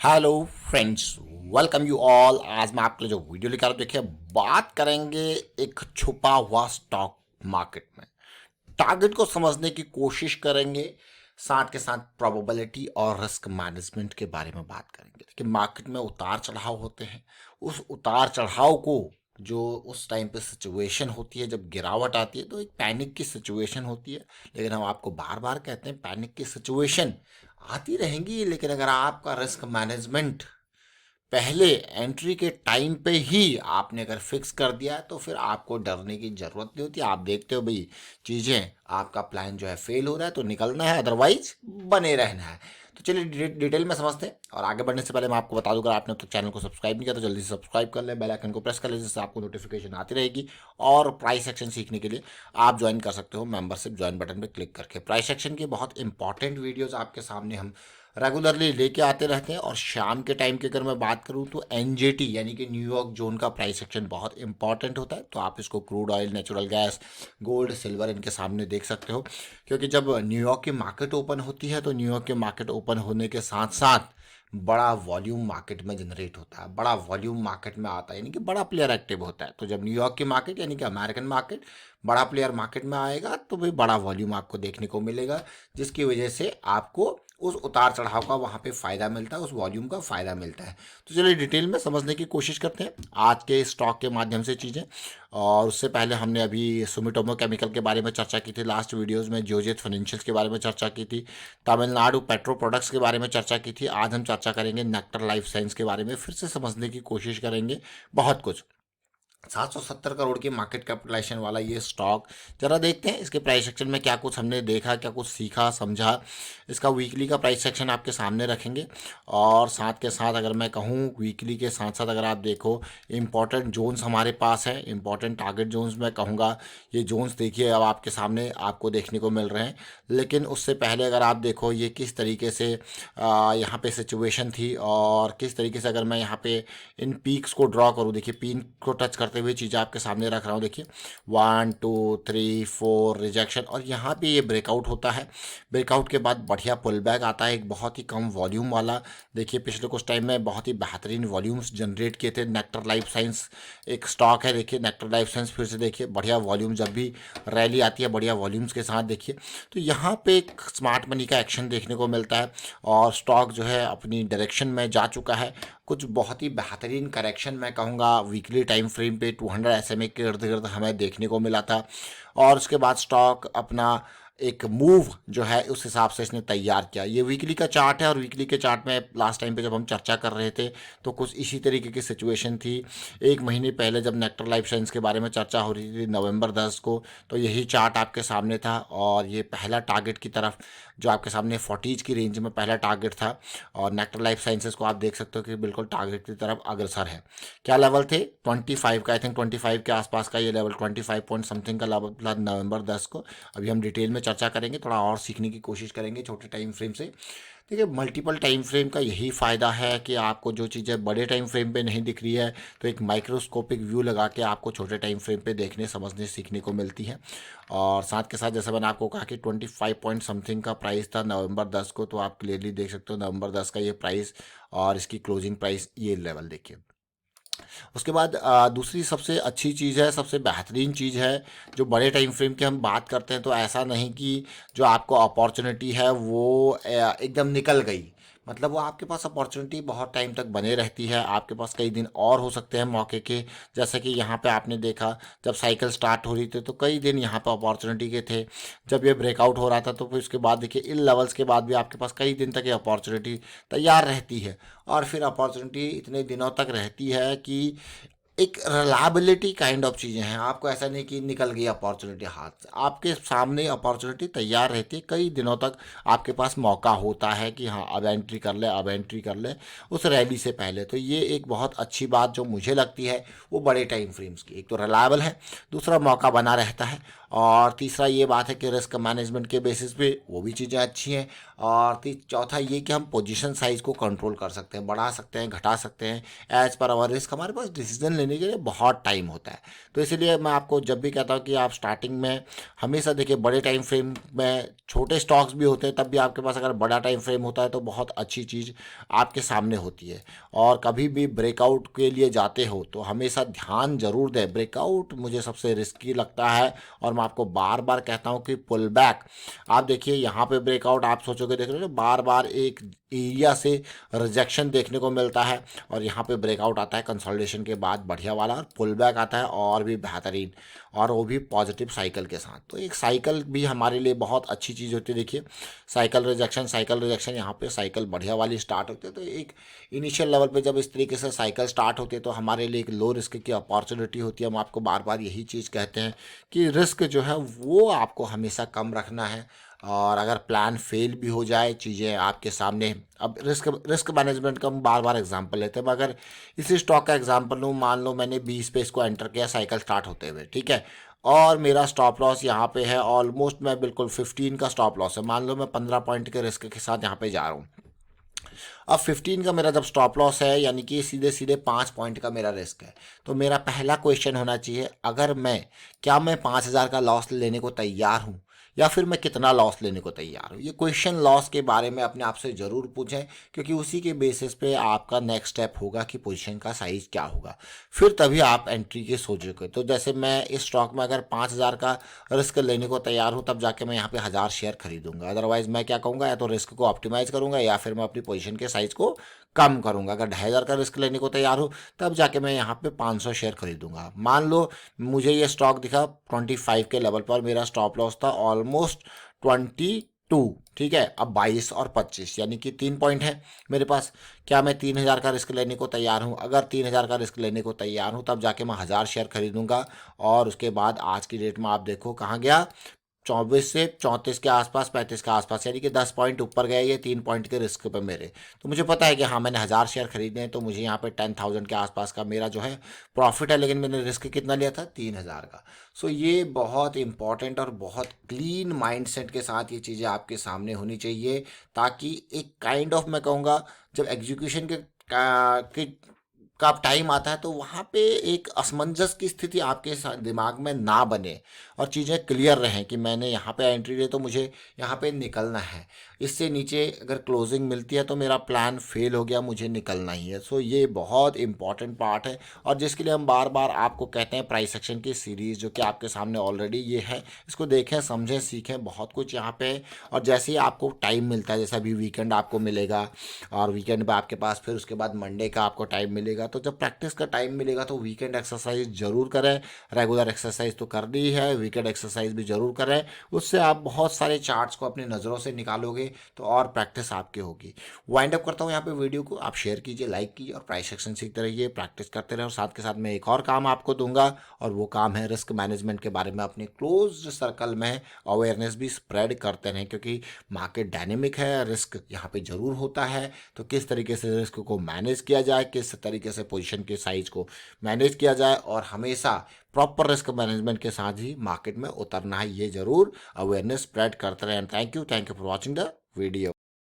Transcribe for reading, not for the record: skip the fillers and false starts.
Hello friends, welcome you all. आज मैं आपके लिए जो वीडियो लेकर आया हूं, देखिए बात करेंगे एक छुपा हुआ स्टॉक मार्केट में। टारगेट को समझने की कोशिश करेंगे, साथ के साथ प्रोबेबिलिटी और रिस्क मैनेजमेंट के बारे में बात करेंगे। देखिए मार्केट में उतार चढ़ाव होते हैं, उस उतार चढ़ाव को जो उस टाइम पे सिचुएशन होती है, जब गिरावट आती है तो एक पैनिक की सिचुएशन होती है। लेकिन हम आपको बार बार कहते हैं पैनिक की सिचुएशन आती रहेंगी, लेकिन अगर आपका रिस्क मैनेजमेंट पहले एंट्री के टाइम पे ही आपने अगर फिक्स कर दिया है तो फिर आपको डरने की जरूरत नहीं होती। आप देखते हो भाई चीजें, आपका प्लान जो है फेल हो रहा है तो निकलना है, अदरवाइज बने रहना है। तो चलिए डिटेल में समझते हैं। और आगे बढ़ने से पहले मैं आपको बता दूं, अगर आपने अब तक चैनल को सब्सक्राइब नहीं किया तो जल्दी से सब्सक्राइब कर लें, बेल आइकन को प्रेस कर लें, जिससे आपको नोटिफिकेशन आती रहेगी। और प्राइस एक्शन सीखने के लिए आप ज्वाइन कर सकते हो मेंबरशिप ज्वाइन बटन पर क्लिक करके। प्राइस एक्शन की बहुत इंपॉर्टेंट वीडियोस आपके सामने हम रेगुलरली लेके आते रहते हैं। और शाम के टाइम की अगर मैं बात करूं तो एनजेटी यानी कि न्यूयॉर्क जोन का प्राइस एक्शन बहुत इंपॉर्टेंट होता है। तो आप इसको crude oil, natural gas, gold, silver इनके सामने देख सकते हो। क्योंकि जब न्यूयॉर्क की मार्केट ओपन होती है तो न्यूयॉर्क की मार्केट ओपन होने के साथ साथ बड़ा वॉल्यूम मार्केट में जनरेट होता है, बड़ा वॉल्यूम मार्केट में आता है, यानी कि बड़ा प्लेयर एक्टिव होता है। तो जब न्यूयॉर्क की मार्केट यानी कि अमेरिकन मार्केट बड़ा प्लेयर मार्केट में आएगा तो भाई बड़ा वॉल्यूम आपको देखने को मिलेगा, जिसकी वजह से आपको उस उतार चढ़ाव का वहाँ पे फ़ायदा मिलता है, उस वॉल्यूम का फ़ायदा मिलता है। तो चलिए डिटेल में समझने की कोशिश करते हैं आज के स्टॉक के माध्यम से चीज़ें। और उससे पहले हमने अभी सुमिटोमो केमिकल के बारे में चर्चा की थी, लास्ट वीडियोज़ में जियोजेट फाइनेंशियल्स के बारे में चर्चा की थी, तमिलनाडु पेट्रो प्रोडक्ट्स के बारे में चर्चा की थी। आज हम चर्चा करेंगे नेक्टर लाइफ साइंस के बारे में, फिर से समझने की कोशिश करेंगे बहुत कुछ। 770 करोड़ की मार्केट कैपिटलाइजेशन वाला ये स्टॉक, जरा देखते हैं इसके प्राइस सेक्शन में क्या कुछ हमने देखा, क्या कुछ सीखा समझा। इसका वीकली का प्राइस सेक्शन आपके सामने रखेंगे। और साथ के साथ अगर मैं कहूँ वीकली के साथ साथ अगर आप देखो इंपॉर्टेंट जोन्स हमारे पास है, इंपॉर्टेंट टारगेट जोन्स मैं कहूँगा। ये जोन्स देखिए अब आपके सामने आपको देखने को मिल रहे हैं। लेकिन उससे पहले अगर आप देखो ये किस तरीके से यहाँ पे सिचुएशन थी, और किस तरीके से अगर मैं यहाँ पे इन पीक्स को ड्रॉ करूँ, देखिए पीक को टच करते हुए चीज़ें आपके सामने रख रहा हूँ। देखिए 1 2 3 4 रिजेक्शन, और यहाँ पे ये ब्रेकआउट होता है। ब्रेकआउट के बाद बढ़िया पुल बैक आता है, एक बहुत ही कम वॉल्यूम वाला। देखिए पिछले कुछ टाइम में बहुत ही बेहतरीन वॉल्यूम्स जनरेट किए थे। नेक्टर लाइफ साइंस एक स्टॉक है, देखिए नेक्टर लाइफ साइंस फिर से देखिए बढ़िया वॉल्यूम, जब भी रैली आती है बढ़िया वॉल्यूम्स के साथ देखिए। तो यहाँ पे एक स्मार्ट मनी का एक्शन देखने को मिलता है, और स्टॉक जो है अपनी डायरेक्शन में जा चुका है। कुछ बहुत ही बेहतरीन करेक्शन मैं कहूँगा वीकली टाइम फ्रेम पे 200 SMA के इर्द गिर्द हमें देखने को मिला था। और उसके बाद स्टॉक अपना एक मूव जो है उस हिसाब से इसने तैयार किया। ये वीकली का चार्ट है, और वीकली के चार्ट में लास्ट टाइम पे जब हम चर्चा कर रहे थे तो कुछ इसी तरीके की सिचुएशन थी। एक महीने पहले जब नेक्टर लाइफ साइंस के बारे में चर्चा हो रही थी नवंबर 10 को, तो यही चार्ट आपके सामने था। और ये पहला टारगेट की तरफ जो आपके सामने 40 की रेंज में पहला टारगेट था। और नेक्टर लाइफ साइंसेस को आप देख सकते हो कि बिल्कुल टारगेट की तरफ अग्रसर है। क्या लेवल थे 25 का, आई थिंक 25 के आसपास का ये लेवल, 25 पॉइंट समथिंग का लेवल था नवंबर 10 को। अभी हम डिटेल में चर्चा करेंगे, थोड़ा और सीखने की कोशिश करेंगे छोटे टाइम फ्रेम से। देखिए मल्टीपल टाइम फ्रेम का यही फ़ायदा है कि आपको जो चीज़ें बड़े टाइम फ्रेम पे नहीं दिख रही है तो एक माइक्रोस्कोपिक व्यू लगा के आपको छोटे टाइम फ्रेम पे देखने समझने सीखने को मिलती है। और साथ के साथ जैसे मैंने आपको कहा कि 25 पॉइंट समथिंग का प्राइस था नवंबर 10 को, तो आप क्लियरली देख सकते हो नवंबर 10 का ये प्राइस और इसकी क्लोजिंग प्राइस, ये लेवल देखिए। उसके बाद दूसरी सबसे अच्छी चीज़ है, सबसे बेहतरीन चीज़ है, जो बड़े टाइम फ्रेम की हम बात करते हैं तो ऐसा नहीं कि जो आपको अपॉर्चुनिटी है वो एकदम निकल गई। मतलब वो आपके पास अपॉर्चुनिटी बहुत टाइम तक बने रहती है, आपके पास कई दिन और हो सकते हैं मौके के। जैसे कि यहाँ पे आपने देखा जब साइकिल स्टार्ट हो रही थी तो कई दिन यहाँ पे अपॉर्चुनिटी के थे। जब ये ब्रेकआउट हो रहा था तो फिर उसके बाद देखिए इन लेवल्स के बाद भी आपके पास कई दिन तक ये अपॉर्चुनिटी तैयार रहती है। और फिर अपॉर्चुनिटी इतने दिनों तक रहती है कि एक रिलायबिलिटी काइंड ऑफ चीज़ें हैं। आपको ऐसा नहीं कि निकल गई अपॉर्चुनिटी हाथ से, आपके सामने अपॉर्चुनिटी तैयार रहती है, कई दिनों तक आपके पास मौका होता है कि हाँ अब एंट्री कर ले, अब एंट्री कर ले उस रैली से पहले। तो ये एक बहुत अच्छी बात जो मुझे लगती है वो बड़े टाइम फ्रेम्स की, एक तो रिलायबल है, दूसरा मौका बना रहता है, और तीसरा ये बात है कि रिस्क मैनेजमेंट के बेसिस पे वो भी चीज़ें अच्छी हैं। और चौथा ये कि हम पोजीशन साइज को कंट्रोल कर सकते हैं, बढ़ा सकते हैं, घटा सकते हैं एज पर आवर रिस्क। हमारे पास डिसीजन लेने के लिए बहुत टाइम होता है। तो इसीलिए मैं आपको जब भी कहता हूँ कि आप स्टार्टिंग में हमेशा देखिए, बड़े टाइम फ्रेम में छोटे स्टॉक्स भी होते हैं, तब भी आपके पास अगर बड़ा टाइम फ्रेम होता है तो बहुत अच्छी चीज़ आपके सामने होती है। और कभी भी ब्रेकआउट के लिए जाते हो तो हमेशा ध्यान जरूर दें, ब्रेकआउट मुझे सबसे रिस्की लगता है। और मैं आपको बार बार कहता हूँ कि पुल बैक, आप देखिए यहाँ पे ब्रेकआउट आप सोचोगे देख रहे हो, बार बार एक एरिया से रिजेक्शन देखने को मिलता है, और यहाँ पे ब्रेकआउट आता है कंसोलिडेशन के बाद बढ़िया वाला, और पुल बैक आता है और भी बेहतरीन, और वो भी पॉजिटिव साइकिल के साथ। तो एक साइकिल भी हमारे लिए बहुत अच्छी चीज़ होती है। देखिए साइकिल रिजेक्शन, यहाँ पे साइकिल बढ़िया वाली स्टार्ट होती है। तो एक इनिशियल लेवल पे जब इस तरीके से साइकिल स्टार्ट होती है तो हमारे लिए एक लो रिस्क की अपॉर्चुनिटी होती है। हम आपको बार बार यही चीज़ कहते हैं कि रिस्क जो है वो आपको हमेशा कम रखना है। और अगर प्लान फेल भी हो जाए, चीज़ें आपके सामने, अब रिस्क मैनेजमेंट का हम बार बार एग्जांपल लेते हैं, अगर इसी स्टॉक का एग्जांपल लूँ, मान लो मैंने 20 पे इसको एंटर किया साइकिल स्टार्ट होते हुए, ठीक है, और मेरा स्टॉप लॉस यहाँ पे है ऑलमोस्ट, मैं बिल्कुल 15 का स्टॉप लॉस है, मान लो मैं 15 पॉइंट के रिस्क के साथ यहाँ पे जा रहा हूँ। अब 15 का मेरा जब स्टॉप लॉस है, यानी कि सीधे सीधे 5 पॉइंट का मेरा रिस्क है, तो मेरा पहला क्वेश्चन होना चाहिए, अगर क्या मैं 5,000 का लॉस लेने को तैयार हूँ, या फिर मैं कितना लॉस लेने को तैयार हूँ। ये क्वेश्चन लॉस के बारे में अपने आप से ज़रूर पूछें, क्योंकि उसी के बेसिस पे आपका नेक्स्ट स्टेप होगा कि पोजीशन का साइज़ क्या होगा, फिर तभी आप एंट्री की सोचोगे। तो जैसे मैं इस स्टॉक में अगर 5,000 का रिस्क लेने को तैयार हूँ, तब जाके मैं यहाँ पे 1,000 शेयर खरीदूंगा। अदरवाइज मैं क्या कहूँगा, या तो रिस्क को ऑप्टिमाइज करूँगा, या फिर मैं अपनी पोजीशन के साइज़ को कम करूँगा। अगर 2,500 का रिस्क लेने को तैयार हूँ, तब जाके मैं यहाँ पे 500 शेयर खरीदूंगा। मान लो मुझे ये स्टॉक दिखा 25 के लेवल पर, मेरा स्टॉप लॉस था ऑलमोस्ट 22, ठीक है। अब 22 और 25 यानी कि 3 पॉइंट है मेरे पास। क्या मैं 3,000 का रिस्क लेने को तैयार हूँ? अगर 3,000 का रिस्क लेने को तैयार हूँ, तब जाके मैं 1,000 शेयर खरीदूंगा। और उसके बाद आज की डेट में आप देखो कहाँ गया, 24 से 34 के आसपास, 35 के आसपास, यानी कि 10 पॉइंट ऊपर गए ये 3 पॉइंट के रिस्क पे मेरे। तो मुझे पता है कि हाँ, मैंने 1,000 शेयर खरीदे हैं, तो मुझे यहाँ पे 10,000 के आसपास का मेरा जो है प्रॉफिट है, लेकिन मैंने रिस्क कितना लिया था, 3,000 का। सो ये बहुत इंपॉर्टेंट और बहुत क्लीन माइंडसेट के साथ ये चीज़ें आपके सामने होनी चाहिए, ताकि एक काइंड ऑफ, मैं कहूँगा, जब एग्जीक्यूशन का टाइम आता है तो वहाँ पे एक असमंजस की स्थिति आपके दिमाग में ना बने, और चीज़ें क्लियर रहें कि मैंने यहाँ पे एंट्री ली तो मुझे यहाँ पे निकलना है, इससे नीचे अगर क्लोजिंग मिलती है तो मेरा प्लान फेल हो गया, मुझे निकलना ही है। सो ये बहुत इंपॉर्टेंट पार्ट है, और जिसके लिए हम बार बार आपको कहते हैं प्राइस एक्शन की सीरीज़, जो कि आपके सामने ऑलरेडी ये है, इसको देखें, समझें, सीखें, बहुत कुछ यहाँ पे है। और जैसे ही आपको टाइम मिलता है, जैसा अभी वीकेंड आपको मिलेगा, और वीकेंड पे आपके पास फिर उसके बाद मंडे का आपको टाइम मिलेगा, तो जब प्रैक्टिस का टाइम मिलेगा तो वीकेंड एक्सरसाइज जरूर करें। रेगुलर एक्सरसाइज तो करनी ही है, वीकेंड एक्सरसाइज भी जरूर करें। उससे आप बहुत सारे चार्ट्स को अपनी नज़रों से निकालोगे, तो और प्रैक्टिस आपकी होगी। वाइंड अप करता हूँ यहाँ पे वीडियो को, आप शेयर कीजिए, लाइक कीजिए, और प्राइस सेक्शन सीखते रहिए, प्रैक्टिस करते रहे। और साथ के साथ मैं एक और काम आपको दूंगा, और वो काम है रिस्क मैनेजमेंट के बारे में अपने क्लोज सर्कल में अवेयरनेस भी स्प्रेड करते रहें, क्योंकि मार्केट डायनेमिक है, रिस्क यहाँ पे जरूर होता है। तो किस तरीके से रिस्क को मैनेज किया जाए, किस तरीके से पोजीशन के साइज को मैनेज किया जाए, और हमेशा प्रॉपर रिस्क मैनेजमेंट के साथ ही मार्केट में उतरना है, ये जरूर अवेयरनेस स्प्रेड करते रहें। Thank you for watching the video.